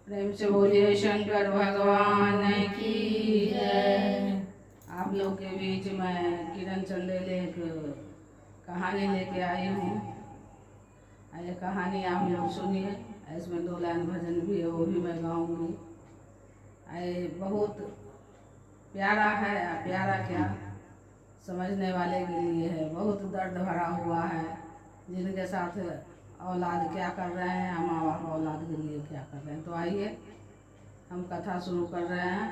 प्रेम से बोलिए शंकर भगवान की जय। आप लोग के बीच मैं किरण चंदेल एक कहानी लेके आई हूँ। ये कहानी आप लोग सुनिए। इसमें 2 लाइन भजन भी है, वो भी मैं गाऊंगी। ये बहुत प्यारा है। प्यारा क्या, समझने वाले के लिए है। बहुत दर्द भरा हुआ है। जिनके साथ औलाद क्या कर रहे हैं, माँ बाप औलाद के लिए क्या कर रहे हैं। तो आइए हम कथा शुरू कर रहे हैं,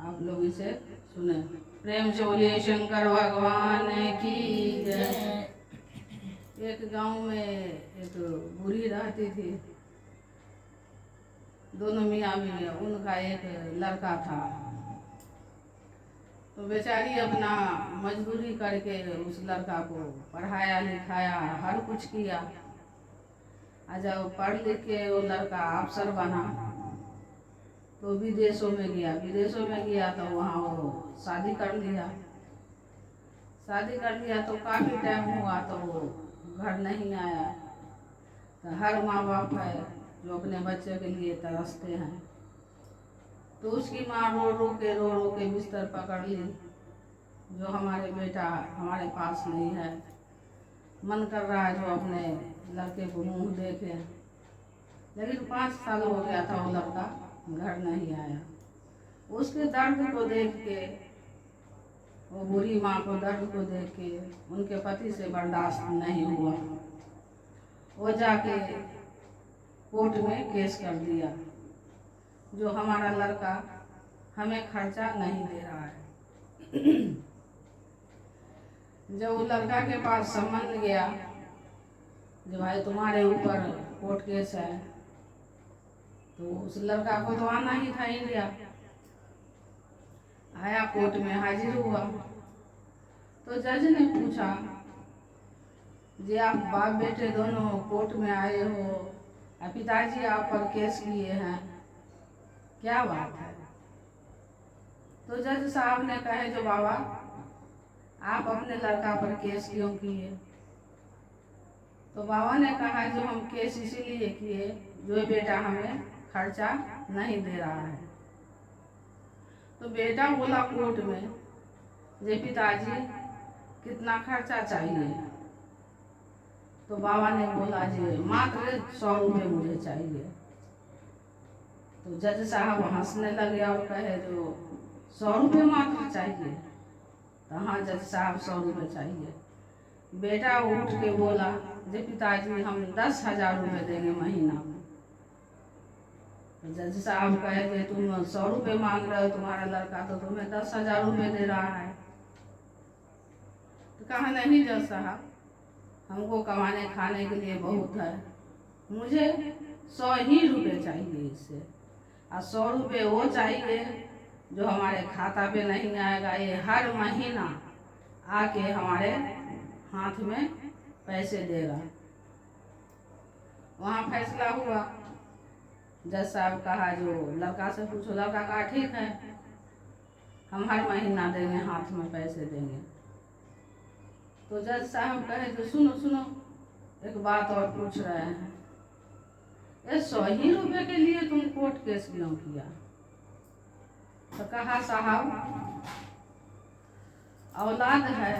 आप लोग इसे सुने। प्रेम से बोलिए शंकर भगवान की जय। एक गांव में एक बूढ़ी रहती थी। दोनों मियाँ बीवी, उनका एक लड़का था। तो बेचारी अपना मजदूरी करके उस लड़का को पढ़ाया लिखाया, हर कुछ किया। जब पढ़ लिख के वो लड़का अफसर बना तो विदेशों में गया तो वहाँ वो शादी कर लिया। तो काफ़ी टाइम हुआ तो वो घर नहीं आया। तो हर माँ बाप है जो अपने बच्चे के लिए तरसते हैं। तो उसकी माँ रो रो के बिस्तर पकड़ ली, जो हमारे बेटा हमारे पास नहीं है। मन कर रहा है जो अपने लड़के को मुँह देखे। लेकिन 5 साल हो गया था, वो लड़का घर नहीं आया। उसके दर्द को देख के, वो बुरी माँ को दर्द को देख के उनके पति से बर्दाश्त नहीं हुआ। वो जाके कोर्ट में केस कर दिया, जो हमारा लड़का हमें खर्चा नहीं दे रहा है। जब वो लड़का के पास सम्मन गया, जो भाई तुम्हारे ऊपर कोर्ट केस है, तो उस लड़का को तो आना ही था इंडिया। आया, कोर्ट में हाजिर हुआ। तो जज ने पूछा, जी आप बाप बेटे दोनों कोर्ट में आए हो, पिताजी आप पर केस किए हैं, क्या बात है? तो जज साहब ने कहे, जो बाबा आप अपने लड़का पर केस क्यों किए? तो बाबा ने कहा, जो हम केस इसीलिए किए, जो बेटा हमें खर्चा नहीं दे रहा है। तो बेटा बोला कोर्ट में, जे पिताजी कितना खर्चा चाहिए? तो बाबा ने बोला, जी मात्र 100 रुपये मुझे चाहिए। तो जज साहब हंसने लगे और कहे, जो 100 रुपये मात्र चाहिए? तो हाँ जज साहब 100 रुपये चाहिए। बेटा उठ के बोला, जे पिताजी हम 10,000 रुपये देंगे महीना में। तो जज साहब कहे, जे तुम 100 रुपये मांग रहे हो, तुम्हारा लड़का तो तुम्हें 10,000 रुपये दे रहा है। तो कहा, नहीं जज साहब, हमको कमाने खाने के लिए बहुत है, मुझे 100 ही रुपये चाहिए इससे। और 100 रुपये वो चाहिए जो हमारे खाता पे नहीं आएगा, ये हर महीना आके हमारे हाथ में पैसे देगा। वहाँ फैसला हुआ। जज साहब कहा, जो लड़का से पूछो। लड़का कहा, ठीक है, हम हर महीना देंगे, हाथ में पैसे देंगे। तो जज साहब कहे, जो सुनो एक बात और पूछ रहे हैं, ये 100 ही रुपये के लिए तुम कोर्ट केस क्यों किया? तो कहा, साहब औलाद है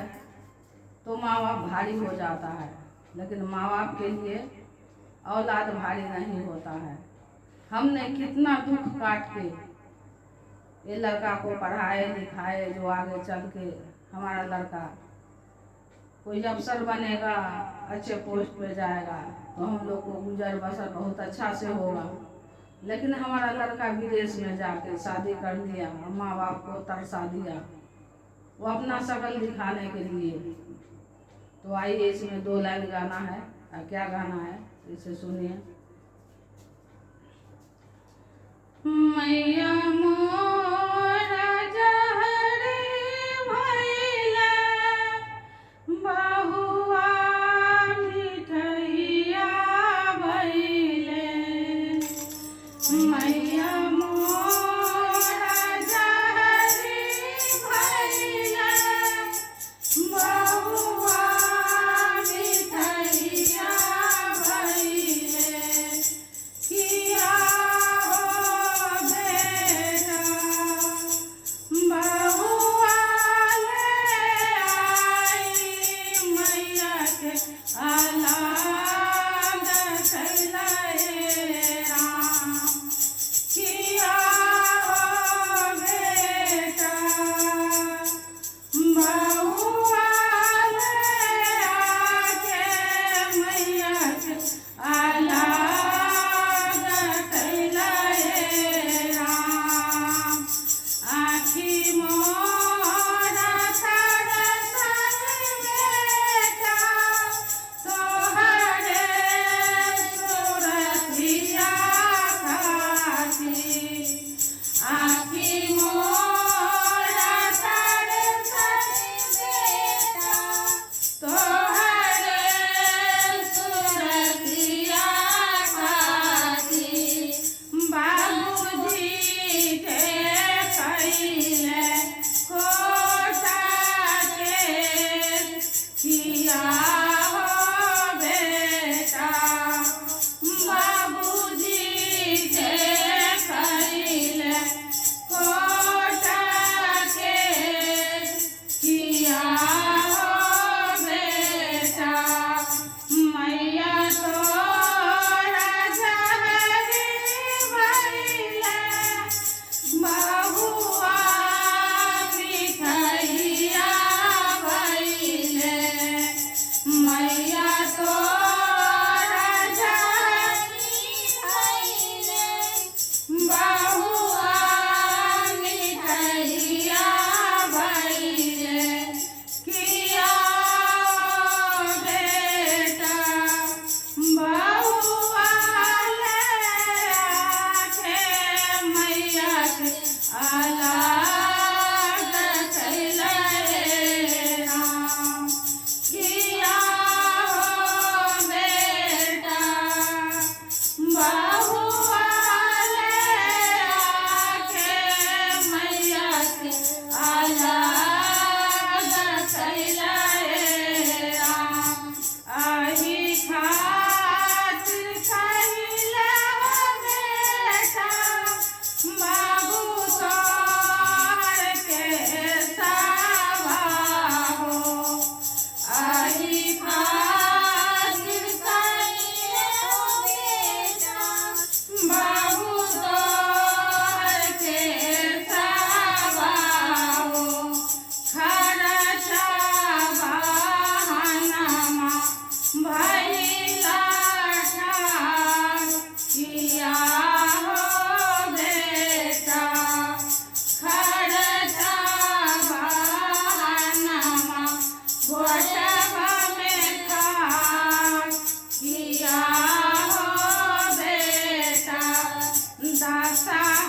तो माँ बाप भारी हो जाता है, लेकिन माँ बाप के लिए औलाद भारी नहीं होता है। हमने कितना दुख काट के ये लड़का को पढ़ाए लिखाए, जो आगे चल के हमारा लड़का कोई अफसर बनेगा, अच्छे पोस्ट पे जाएगा, तो हम लोग को गुजर बसर बहुत अच्छा से होगा। लेकिन हमारा लड़का विदेश में जाके शादी कर लिया, माँ बाप को तरसा दिया, वो अपना शकल दिखाने के लिए। तो आइए इसमें 2 लाइन गाना है। क्या गाना है, इसे सुनिए। मैया मोरा जहरे भइले, बहुआ मिठैया भइले। मैया मोरा जहरे भइले, बहुआ मिठैया भइले। किया हो दासा